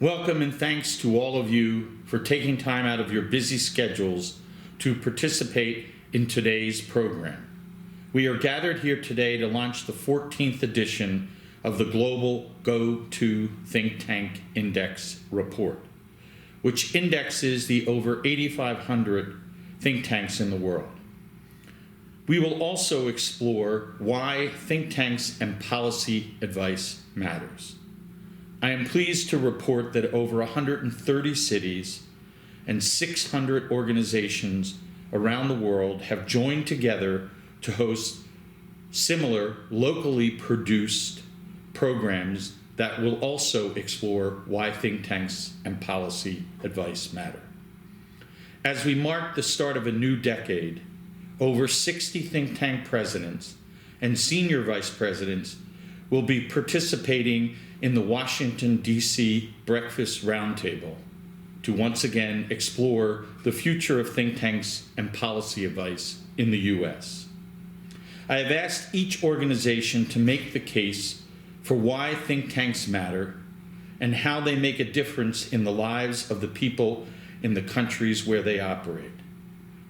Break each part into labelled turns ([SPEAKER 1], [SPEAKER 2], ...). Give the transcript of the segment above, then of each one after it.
[SPEAKER 1] Welcome and thanks to all of you for taking time out of your busy schedules to participate in today's program. We are gathered here today to launch the 14th edition of the Global Go-To Think Tank Index Report, which indexes the over 8,500 think tanks in the world. We will also explore why think tanks and policy advice matters. I am pleased to report that over 130 cities and 600 organizations around the world have joined together to host similar locally produced programs that will also explore why think tanks and policy advice matter. As we mark the start of a new decade, over 60 think tank presidents and senior vice presidents will be participating in the Washington, D.C. Breakfast Roundtable to once again explore the future of think tanks and policy advice in the U.S. I have asked each organization to make the case for why think tanks matter and how they make a difference in the lives of the people in the countries where they operate.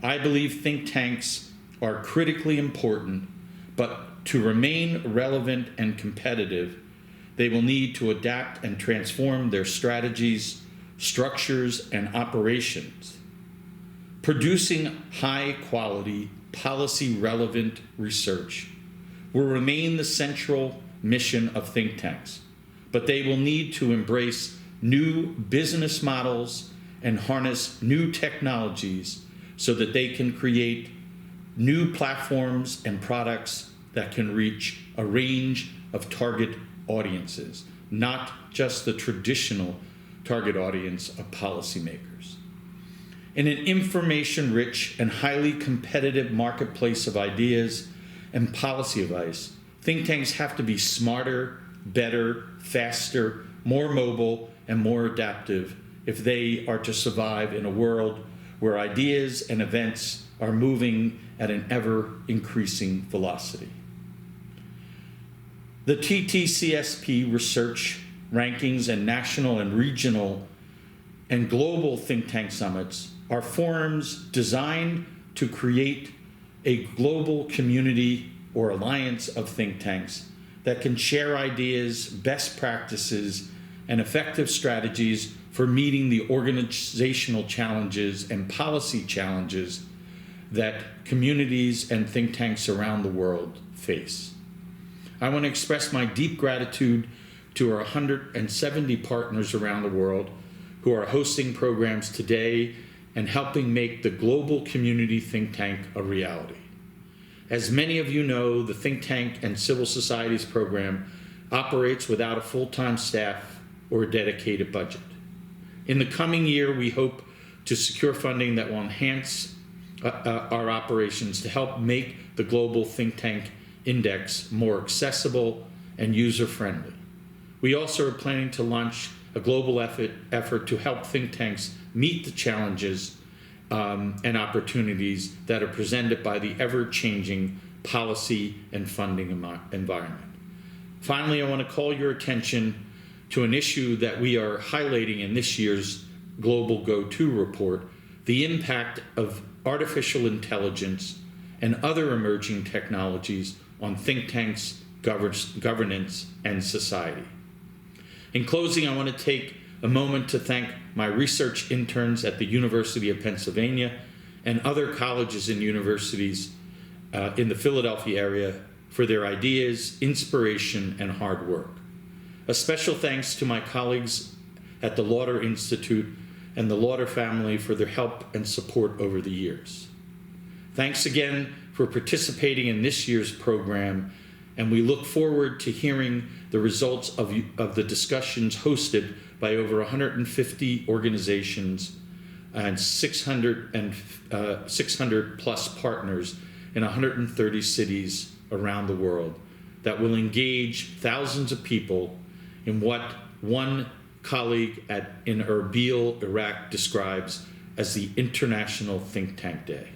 [SPEAKER 1] I believe think tanks are critically important, but to remain relevant and competitive, they will need to adapt and transform their strategies, structures, and operations. Producing high-quality, policy-relevant research will remain the central mission of think tanks, but they will need to embrace new business models and harness new technologies so that they can create new platforms and products that can reach a range of target audiences, not just the traditional target audience of policymakers. In an information-rich and highly competitive marketplace of ideas and policy advice, think tanks have to be smarter, better, faster, more mobile, and more adaptive if they are to survive in a world where ideas and events are moving at an ever-increasing velocity. The TTCSP research rankings and national and regional and global think tank summits are forums designed to create a global community or alliance of think tanks that can share ideas, best practices, and effective strategies for meeting the organizational challenges and policy challenges that communities and think tanks around the world face. I want to express my deep gratitude to our 170 partners around the world who are hosting programs today and helping make the Global Community Think Tank a reality. As many of you know, the Think Tank and Civil Societies program operates without a full-time staff or a dedicated budget. In the coming year, we hope to secure funding that will enhance our operations to help make the Global Think Tank Index more accessible and user-friendly. We also are planning to launch a global effort to help think tanks meet the challenges and opportunities that are presented by the ever-changing policy and funding environment. Finally, I want to call your attention to an issue that we are highlighting in this year's Global Go-To report, the impact of artificial intelligence and other emerging technologies on think tanks, governance, and society. In closing, I want to take a moment to thank my research interns at the University of Pennsylvania and other colleges and universities in the Philadelphia area for their ideas, inspiration, and hard work. A special thanks to my colleagues at the Lauder Institute and the Lauder family for their help and support over the years. Thanks again for participating in this year's program, and we look forward to hearing the results of the discussions hosted by over 150 organizations and 600 plus partners in 130 cities around the world that will engage thousands of people in what one colleague in Erbil, Iraq describes as the International Think Tank Day.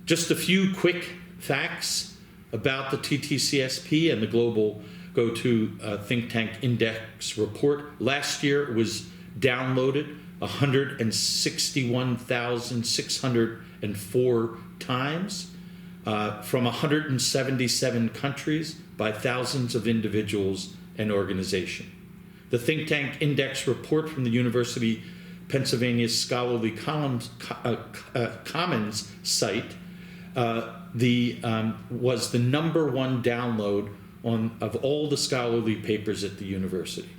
[SPEAKER 1] Just a few quick facts about the TTCSP and the Global GoTo Think Tank Index report. Last year it was downloaded 161,604 times from 177 countries by thousands of individuals and organizations. The Think Tank Index report from the University of Pennsylvania's Scholarly Commons site was the #1 download of all the scholarly papers at the university.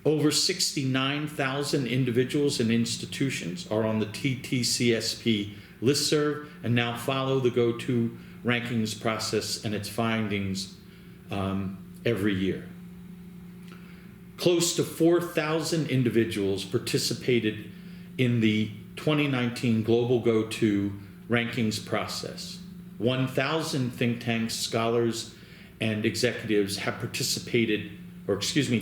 [SPEAKER 1] Over 69,000 individuals and institutions are on the TTCSP listserv and now follow the GoTo rankings process and its findings every year. Close to 4,000 individuals participated in the 2019 Global GoTo rankings process. 1,000 think tanks, scholars, and executives have participated,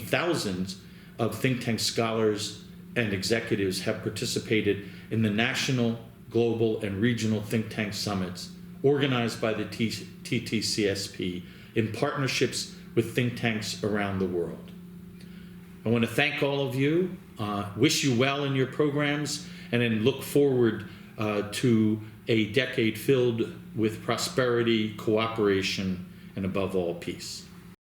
[SPEAKER 1] thousands of think tank scholars and executives have participated in the national, global, and regional think tank summits organized by the TTCSP in partnerships with think tanks around the world. I want to thank all of you, wish you well in your programs, and then look forward to a decade filled with prosperity, cooperation, and above all, peace.